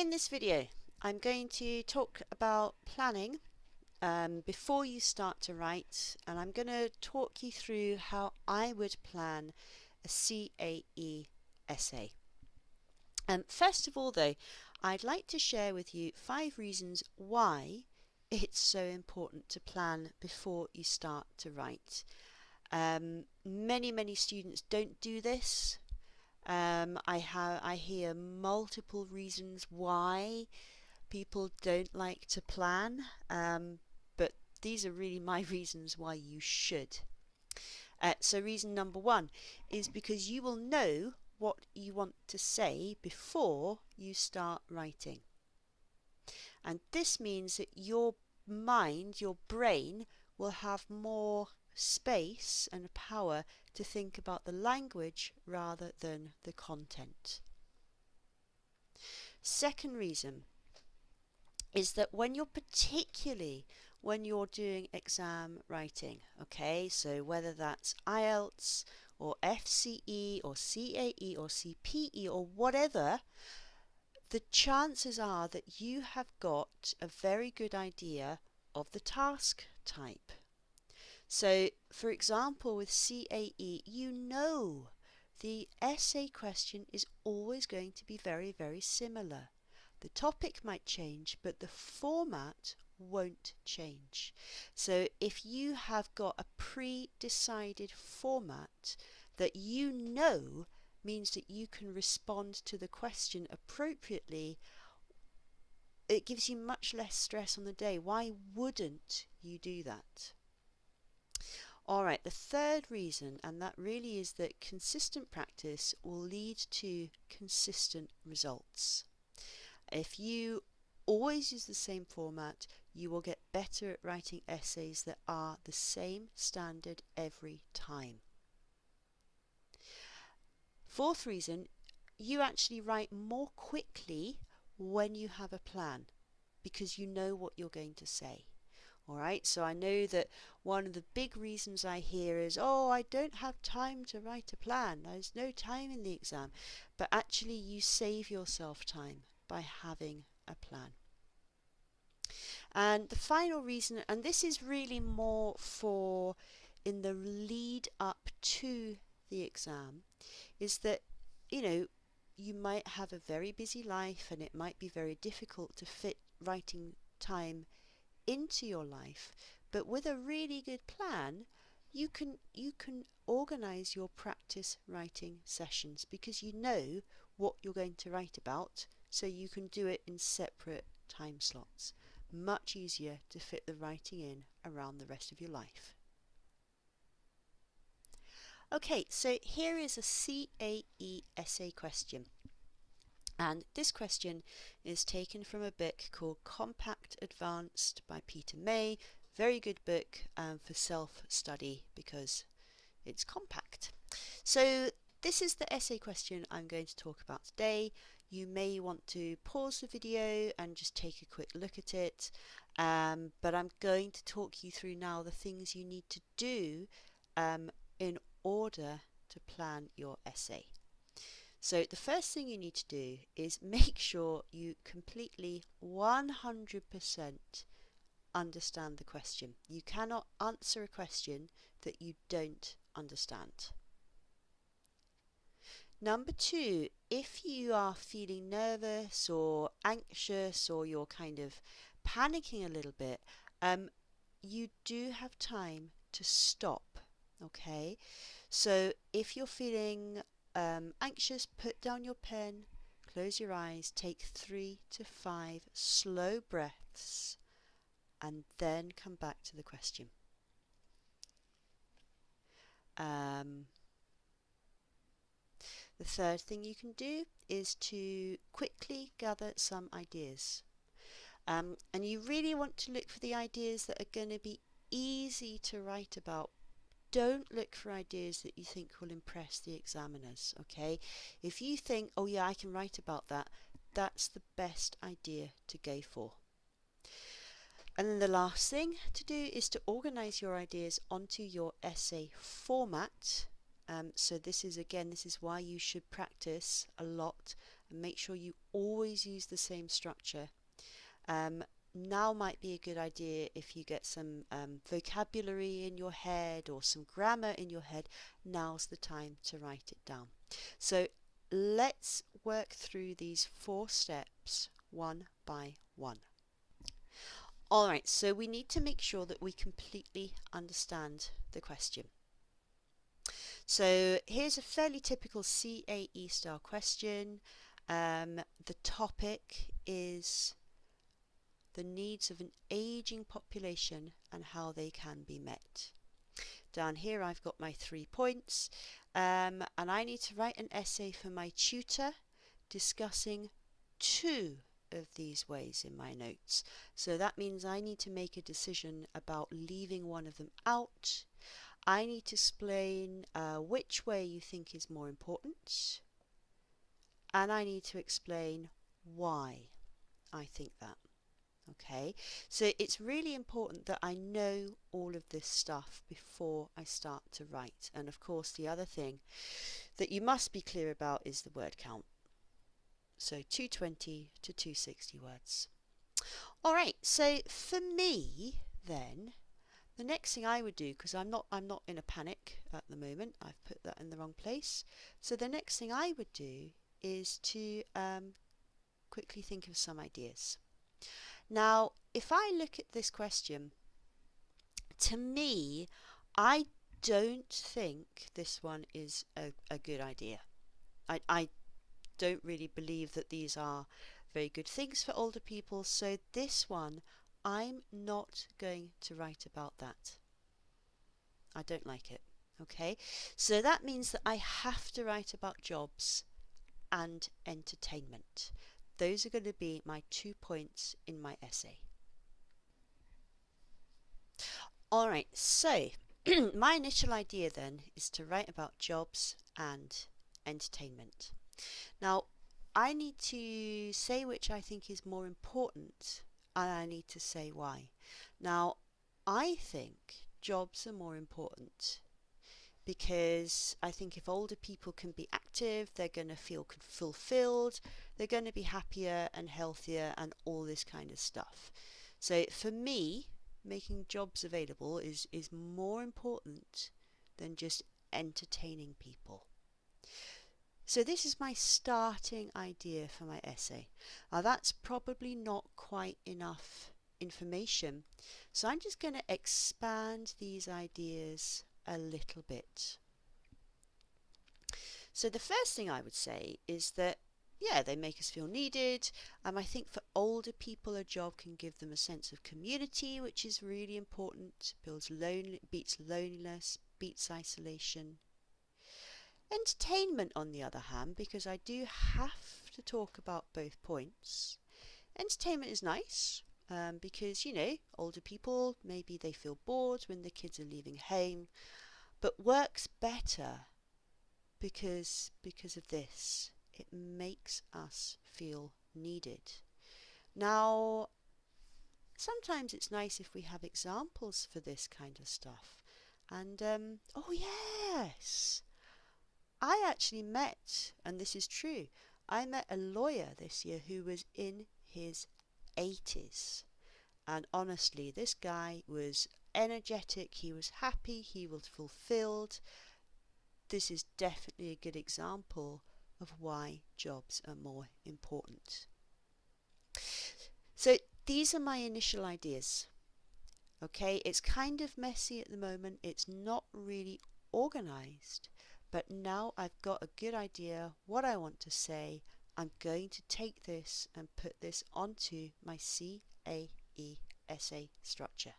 In this video, I'm going to talk about planning before you start to write, and I'm going to talk you through how I would plan a CAE essay. First of all though, I'd like to share with you 5 reasons why it's so important to plan before you start to write. Many students don't do this. I hear multiple reasons why people don't like to plan, but these are really my reasons why you should. So reason number 1 is because you will know what you want to say before you start writing. And this means that your mind, your brain, will have more space and power to think about the language rather than the content. Second reason is that particularly when you're doing exam writing, okay, so whether that's IELTS or FCE or CAE or CPE or whatever, the chances are that you have got a very good idea of the task type. So, for example, with CAE, you know the essay question is always going to be very similar. The topic might change, but the format won't change. So if you have got a pre-decided format that you know means that you can respond to the question appropriately, it gives you much less stress on the day. Why wouldn't you do that? Alright, the third reason, and that really is that consistent practice will lead to consistent results. If you always use the same format, you will get better at writing essays that are the same standard every time. Fourth reason, you actually write more quickly when you have a plan because you know what you're going to say. Alright, so I know that one of the big reasons I hear is, oh, I don't have time to write a plan, there's no time in the exam. But actually you save yourself time by having a plan. And the final reason, and this is really more for in the lead up to the exam, is that, you might have a very busy life and it might be very difficult to fit writing time into your life, but with a really good plan you can organize your practice writing sessions because you know what you're going to write about, so you can do it in separate time slots. Much easier to fit the writing in around the rest of your life. Okay, so here is a CAE essay question. And this question is taken from a book called Compact Advanced by Peter May. Very good book for self-study because it's compact. So this is the essay question I'm going to talk about today. You may want to pause the video and just take a quick look at it. But I'm going to talk you through now the things you need to do in order to plan your essay. So the first thing you need to do is make sure you completely 100% understand the question. You cannot answer a question that you don't understand. Number 2, if you are feeling nervous or anxious or you're kind of panicking a little bit, you do have time to stop, okay? So if you're feeling anxious, put down your pen, close your eyes, take 3 to 5 slow breaths, and then come back to the question. The third thing you can do is to quickly gather some ideas. And you really want to look for the ideas that are going to be easy to write about. Don't look for ideas that you think will impress the examiners, okay? If you think, oh yeah, I can write about that, that's the best idea to go for. And then the last thing to do is to organize your ideas onto your essay format. So this is why you should practice a lot and make sure you always use the same structure. Now might be a good idea if you get some vocabulary in your head or some grammar in your head. Now's the time to write it down. So let's work through these 4 steps one by one. Alright, so we need to make sure that we completely understand the question. So here's a fairly typical CAE style question. The topic is the needs of an aging population and how they can be met. Down here I've got my 3 points, and I need to write an essay for my tutor discussing 2 of these ways in my notes. So that means I need to make a decision about leaving one of them out. I need to explain which way you think is more important, and I need to explain why I think that. Okay, so it's really important that I know all of this stuff before I start to write. And of course, the other thing that you must be clear about is the word count. So 220 to 260 words. All right, so for me then, the next thing I would do, because I'm not in a panic at the moment, I've put that in the wrong place. So the next thing I would do is to quickly think of some ideas. Now, if I look at this question, to me, I don't think this one is a good idea. I don't really believe that these are very good things for older people, so this one, I'm not going to write about that. I don't like it, okay? So that means that I have to write about jobs and entertainment. Those are going to be my 2 points in my essay. Alright, so my initial idea then is to write about jobs and entertainment. Now, I need to say which I think is more important, and I need to say why. Now, I think jobs are more important because I think if older people can be active, they're going to feel fulfilled, they're going to be happier and healthier and all this kind of stuff. So for me, making jobs available is more important than just entertaining people. So this is my starting idea for my essay. Now that's probably not quite enough information, so I'm just going to expand these ideas a little bit. So the first thing I would say is that, yeah, they make us feel needed. I think for older people, a job can give them a sense of community, which is really important. Beats loneliness, beats isolation. Entertainment, on the other hand, because I do have to talk about both points. Entertainment is nice because, you know, older people, maybe they feel bored when the kids are leaving home, but works better because of this. It makes us feel needed. Now, sometimes it's nice if we have examples for this kind of stuff. And, oh yes, I actually met, and this is true, I met a lawyer this year who was in his 80s. And honestly, this guy was energetic, he was happy, he was fulfilled. This is definitely a good example of why jobs are more important. So these are my initial ideas. Okay, it's kind of messy at the moment, it's not really organized, but now I've got a good idea what I want to say. I'm going to take this and put this onto my CAE essay structure.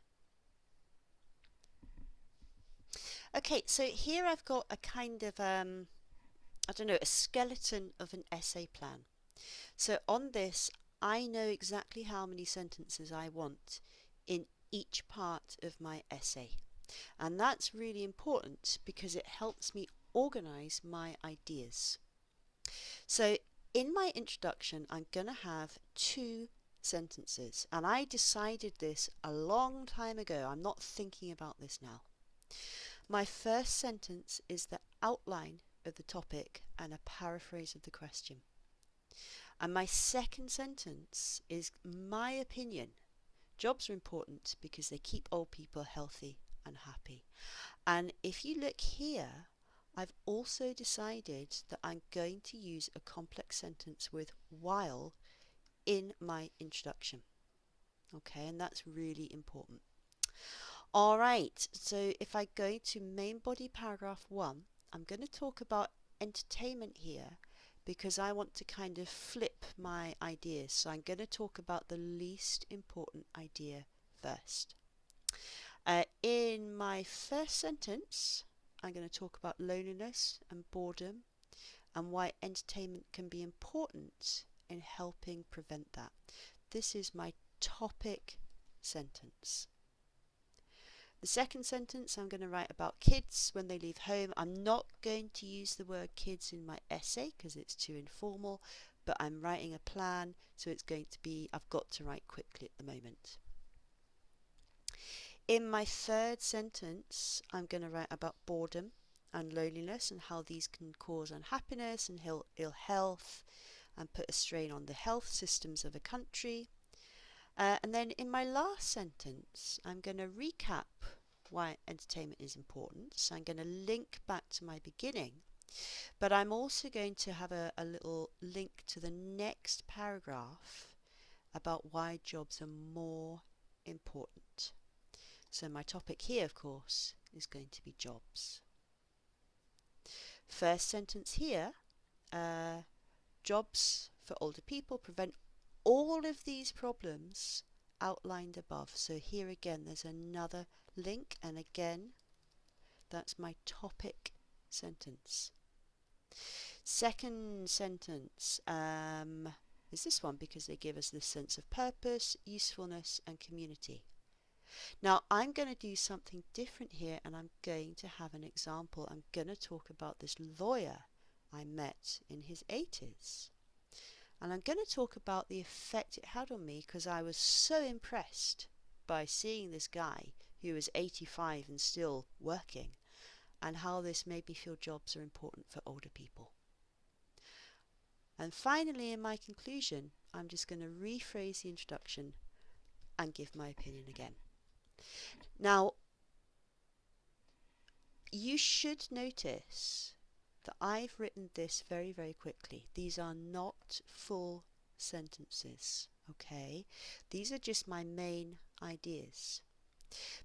Okay, so here I've got a kind of, I don't know, a skeleton of an essay plan. So on this, I know exactly how many sentences I want in each part of my essay. And that's really important because it helps me organize my ideas. So in my introduction, I'm going to have 2 sentences, and I decided this a long time ago. I'm not thinking about this now. My first sentence is the outline of the topic and a paraphrase of the question. And my second sentence is my opinion. Jobs are important because they keep old people healthy and happy. And if you look here, I've also decided that I'm going to use a complex sentence with while in my introduction. Okay, and that's really important. All right, so if I go to main body paragraph 1, I'm going to talk about entertainment here because I want to kind of flip my ideas. So I'm going to talk about the least important idea first. In my first sentence, I'm going to talk about loneliness and boredom and why entertainment can be important in helping prevent that. This is my topic sentence. The second sentence I'm going to write about kids when they leave home. I'm not going to use the word kids in my essay because it's too informal, but I'm writing a plan, so it's going to be, I've got to write quickly at the moment. In my third sentence, I'm going to write about boredom and loneliness and how these can cause unhappiness and ill health and put a strain on the health systems of a country. And then in my last sentence, I'm going to recap why entertainment is important. So I'm going to link back to my beginning, but I'm also going to have a little link to the next paragraph about why jobs are more important. So my topic here, of course, is going to be jobs. First sentence here, jobs for older people prevent all of these problems outlined above. So here again, there's another link, and again, that's my topic sentence. Second sentence is this one because they give us this sense of purpose, usefulness, and community. Now I'm going to do something different here, and I'm going to have an example. I'm going to talk about this lawyer I met in his 80s. And I'm going to talk about the effect it had on me because I was so impressed by seeing this guy who was 85 and still working, and how this made me feel jobs are important for older people. And finally, in my conclusion, I'm just going to rephrase the introduction and give my opinion again. Now, you should notice that I've written this very, very quickly. These are not full sentences, okay? These are just my main ideas.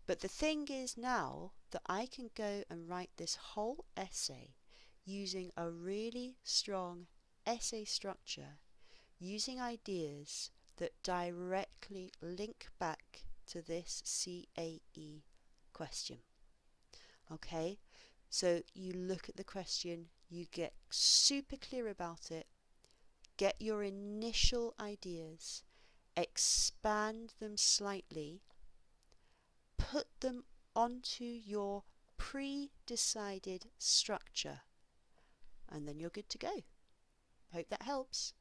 But the thing is now that I can go and write this whole essay using a really strong essay structure, using ideas that directly link back to this CAE question. Okay, so you look at the question, you get super clear about it, get your initial ideas, expand them slightly, put them onto your pre-decided structure, and then you're good to go. Hope that helps.